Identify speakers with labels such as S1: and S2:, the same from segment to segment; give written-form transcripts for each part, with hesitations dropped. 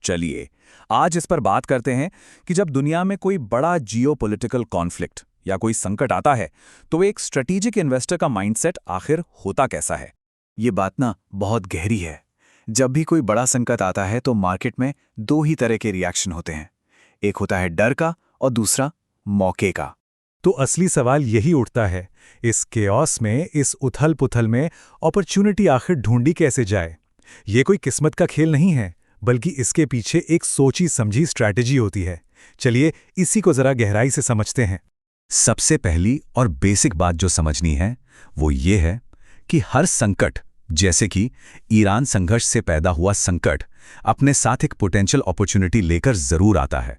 S1: चलिए आज इस पर बात करते हैं कि जब दुनिया में कोई बड़ा जियोपॉलिटिकल कॉन्फ्लिक्ट या कोई संकट आता है तो एक स्ट्रेटेजिक इन्वेस्टर का माइंडसेट आखिर होता कैसा है।
S2: ये बात ना बहुत गहरी है। जब भी कोई बड़ा संकट आता है तो मार्केट में दो ही तरह के रिएक्शन होते हैं, एक होता है डर का और दूसरा मौके का।
S3: तो असली सवाल यही उठता है, इस केओस में, इस उथल-पुथल में अपॉर्चुनिटी आखिर ढूंढी कैसे जाए। ये कोई किस्मत का खेल नहीं है, बल्कि इसके पीछे एक सोची समझी स्ट्रैटेजी होती है। चलिए इसी को जरा गहराई से समझते हैं।
S1: सबसे पहली और बेसिक बात जो समझनी है वो ये है कि हर संकट, जैसे कि ईरान संघर्ष से पैदा हुआ संकट, अपने साथ एक पोटेंशियल अपॉर्चुनिटी लेकर जरूर आता है।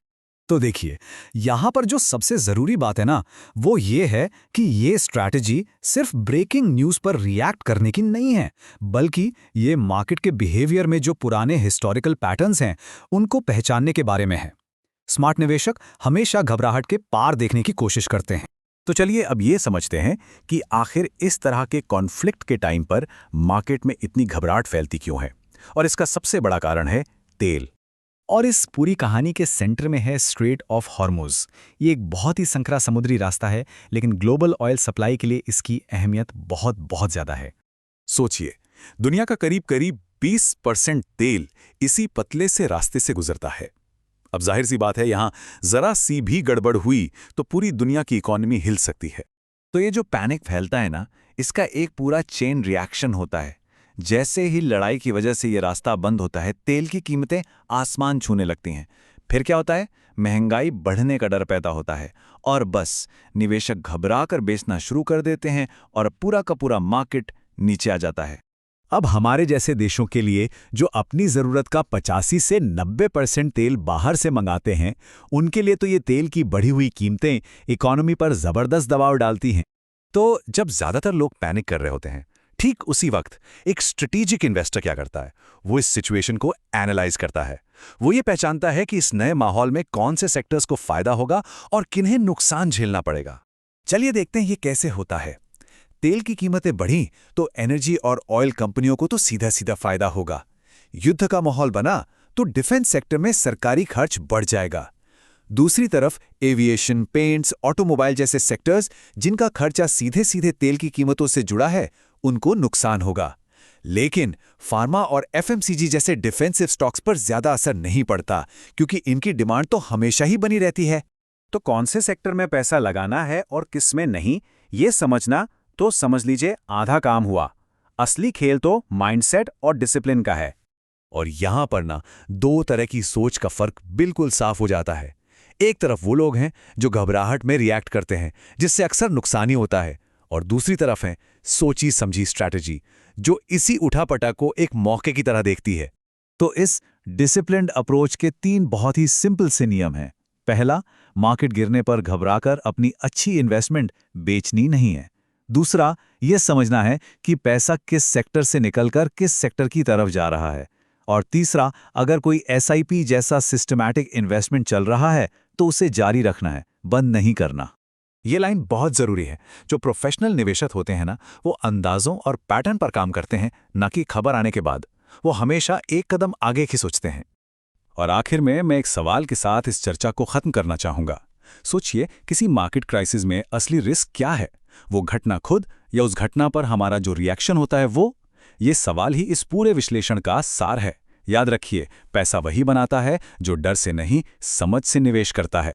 S2: तो देखिए, यहां पर जो सबसे जरूरी बात है ना, वो ये है कि ये स्ट्रैटेजी सिर्फ ब्रेकिंग न्यूज पर रिएक्ट करने की नहीं है, बल्कि ये मार्केट के बिहेवियर में जो पुराने हिस्टोरिकल पैटर्न्स हैं उनको पहचानने के बारे में है। स्मार्ट निवेशक हमेशा घबराहट के पार देखने की कोशिश करते हैं।
S1: तो चलिए अब ये समझते हैं कि आखिर इस तरह के कॉन्फ्लिक्ट के टाइम पर मार्केट में इतनी घबराहट फैलती क्यों है, और इसका सबसे बड़ा कारण है तेल।
S2: और इस पूरी कहानी के सेंटर में है स्ट्रेट ऑफ हॉर्मुज। ये एक बहुत ही संकरा समुद्री रास्ता है, लेकिन ग्लोबल ऑयल सप्लाई के लिए इसकी अहमियत बहुत बहुत ज्यादा है।
S1: सोचिए, दुनिया का करीब करीब 20% तेल इसी पतले से रास्ते से गुजरता है। अब जाहिर सी बात है, यहां जरा सी भी गड़बड़ हुई तो पूरी दुनिया की इकोनॉमी हिल सकती है। तो ये जो पैनिक फैलता है ना, इसका एक पूरा चेन रिएक्शन होता है। जैसे ही लड़ाई की वजह से ये रास्ता बंद होता है, तेल की कीमतें आसमान छूने लगती हैं। फिर क्या होता है, महंगाई बढ़ने का डर पैदा होता है और बस निवेशक घबराकर बेचना शुरू कर देते हैं और पूरा का पूरा मार्केट नीचे आ जाता है।
S3: अब हमारे जैसे देशों के लिए जो अपनी ज़रूरत का 85 से 90% तेल बाहर से मंगाते हैं, उनके लिए तो ये तेल की बढ़ी हुई कीमतें इकोनॉमी पर ज़बरदस्त दबाव डालती हैं।
S1: तो जब ज़्यादातर लोग पैनिक कर रहे होते हैं, ठीक उसी वक्त एक स्ट्रेटेजिक इन्वेस्टर क्या करता है, वो इस सिचुएशन को एनालाइज करता है। वो ये पहचानता है कि इस नए माहौल में कौन से सेक्टर्स को फायदा होगा और किन्हें नुकसान झेलना पड़ेगा। चलिए देखते हैं ये कैसे होता है। तेल की कीमतें बढ़ी तो एनर्जी और ऑयल कंपनियों को तो सीधा सीधा फायदा होगा। युद्ध का माहौल बना तो डिफेंस सेक्टर में सरकारी खर्च बढ़ जाएगा। दूसरी तरफ एविएशन, पेंट्स, ऑटोमोबाइल जैसे सेक्टर्स, जिनका खर्चा सीधे सीधे तेल की कीमतों से जुड़ा है, उनको नुकसान होगा। लेकिन फार्मा और एफएमसीजी जैसे डिफेंसिव स्टॉक्स पर ज्यादा असर नहीं पड़ता, क्योंकि इनकी डिमांड तो हमेशा ही बनी रहती है।
S4: तो कौन से सेक्टर में पैसा लगाना है और किस में नहीं, ये समझना तो समझ लीजिए आधा काम हुआ। असली खेल तो माइंडसेट और डिसिप्लिन का है।
S1: और यहां पर ना दो तरह की सोच का फर्क बिल्कुल साफ हो जाता है। एक तरफ वो लोग हैं जो घबराहट में रिएक्ट करते हैं, जिससे अक्सर नुकसान ही होता है, और दूसरी तरफ है सोची समझी स्ट्रैटेजी, जो इसी उठापटा को एक मौके की तरह देखती है।
S2: तो इस डिसिप्लिन्ड अप्रोच के 3 बहुत ही सिंपल से नियम हैं। पहला, मार्केट गिरने पर घबराकर अपनी अच्छी इन्वेस्टमेंट बेचनी नहीं है। दूसरा, यह समझना है कि पैसा किस सेक्टर से निकलकर किस सेक्टर की तरफ जा रहा है। और तीसरा, अगर कोई एसआईपी जैसा सिस्टमैटिक इन्वेस्टमेंट चल रहा है तो उसे जारी रखना है, बंद नहीं करना।
S1: ये लाइन बहुत जरूरी है। जो प्रोफेशनल निवेशक होते हैं ना, वो अंदाजों और पैटर्न पर काम करते हैं, न कि खबर आने के बाद। वो हमेशा एक कदम आगे की सोचते हैं। और आखिर में मैं एक सवाल के साथ इस चर्चा को खत्म करना चाहूंगा। सोचिए, किसी मार्केट क्राइसिस में असली रिस्क क्या है? वो घटना खुद या उस घटना पर हमारा जो रिएक्शन होता है वो? ये सवाल ही इस पूरे विश्लेषण का सार है। याद रखिए, पैसा वही बनाता है जो डर से नहीं, समझ से निवेश करता है।